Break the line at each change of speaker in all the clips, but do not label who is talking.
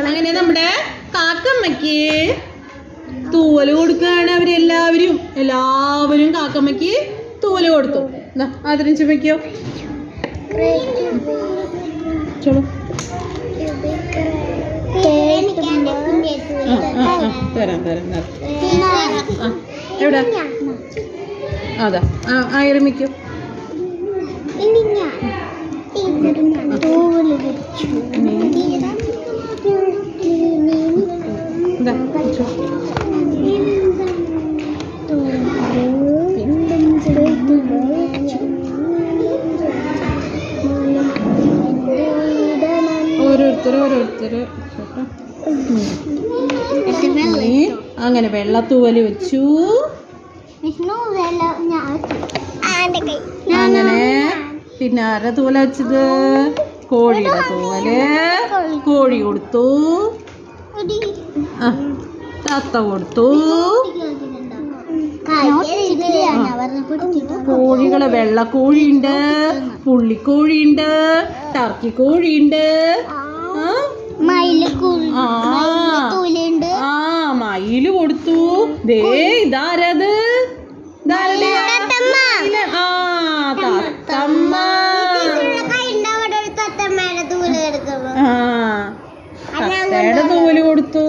അങ്ങനെ നമ്മുടെ കാക്കമ്മയ്ക്ക് തൂവല് കൊടുക്കുകയാണ്. എല്ലാവരും കാക്കമ്മയ്ക്ക് തൂവല് കൊടുത്തു. ആദരിച്ച് വെക്കോ. ചലോ തരാം എവിടെ അതാ ആയിരമിക്കോ. ഓരോരുത്തര് അങ്ങനെ വെള്ളത്തൂവല് വെച്ചു. അങ്ങനെ പിന്നെ ആരുടെ തൂവല വെച്ചത്? കോഴിയുടെ തൂവല്. കോഴി കൊടുത്തു. തത്ത കൊടുത്തു. കോഴികള് വെള്ളക്കോഴിയുണ്ട്, പുള്ളിക്കോഴിയുണ്ട്, ടർക്കി കോഴിയുണ്ട്, മയില് കൊടുത്തു. ദേ ഇതാരത്? തത്തമ്മ. തത്തയുടെ തൂവല് കൊടുത്തു.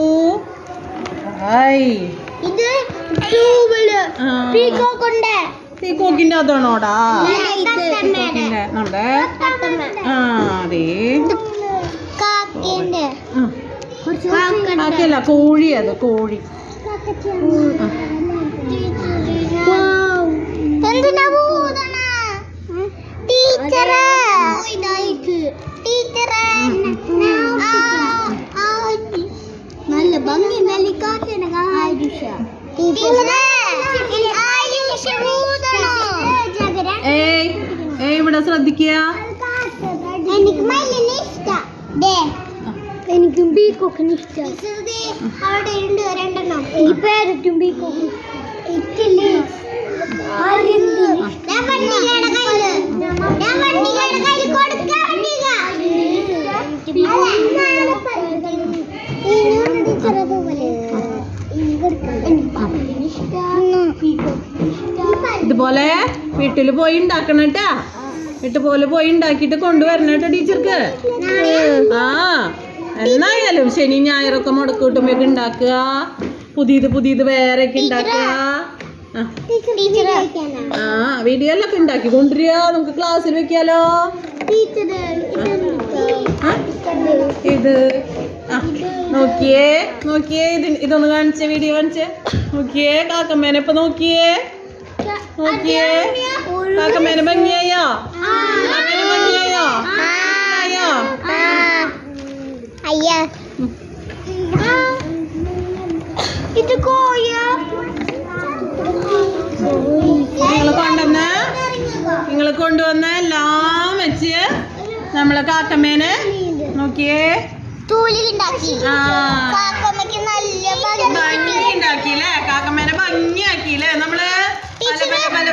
പീക്കോക്കിന്റെ അതാണോടാ? നമ്മുടെ അതെ കാക്കയല്ല, കോഴി. അത് കോഴി.
നല്ല ഭംഗി.
ഇവിടെ ശ്രദ്ധിക്കുക.
എനിക്കും ബീക്കോക്കിന് ഇഷ്ടം. അവിടെ ഉണ്ട് രണ്ടെണ്ണം. ഈ പേരറ്റും ബീക്കോക്കും
ഇതുപോലെ വീട്ടിൽ പോയി ഉണ്ടാക്കണം കേട്ടാ. വീട്ടുപോലെ പോയി ഉണ്ടാക്കിയിട്ട് കൊണ്ടുവരണം കേട്ടോ ടീച്ചർക്ക്. എന്നായാലും ശനി ഞായറൊക്കെ മുടക്ക് കിട്ടുമ്പോഴൊക്കെ ഉണ്ടാക്കുക. പുതിയത് വേറെയൊക്കെ ഉണ്ടാക്കുക. വീഡിയോ എല്ലാം ഉണ്ടാക്കി കൊണ്ടുവരിക. നമുക്ക് ക്ലാസ്സിൽ വെക്കാലോ. ഇത് നോക്കിയേ ഇതൊന്ന് കാണിച്ചേ. വീഡിയോ കാണിച്ചേ. നോക്കിയേ കാക്കമ്മേനെ. ഇപ്പൊ നോക്കിയേ കാക്കമ്മേനെ ഭംഗിയായോ?
ഇത് കോഴിയാ.
നിങ്ങൾ കൊണ്ടുവന്ന എല്ലാം വെച്ച് നമ്മളെ കാക്കമ്മേനെ നോക്കിയേ ഭംഗിയാക്കിയില്ലേ? കാക്കമ്മേനെ ഭംഗിയാക്കിയില്ലേ? നമ്മള് പല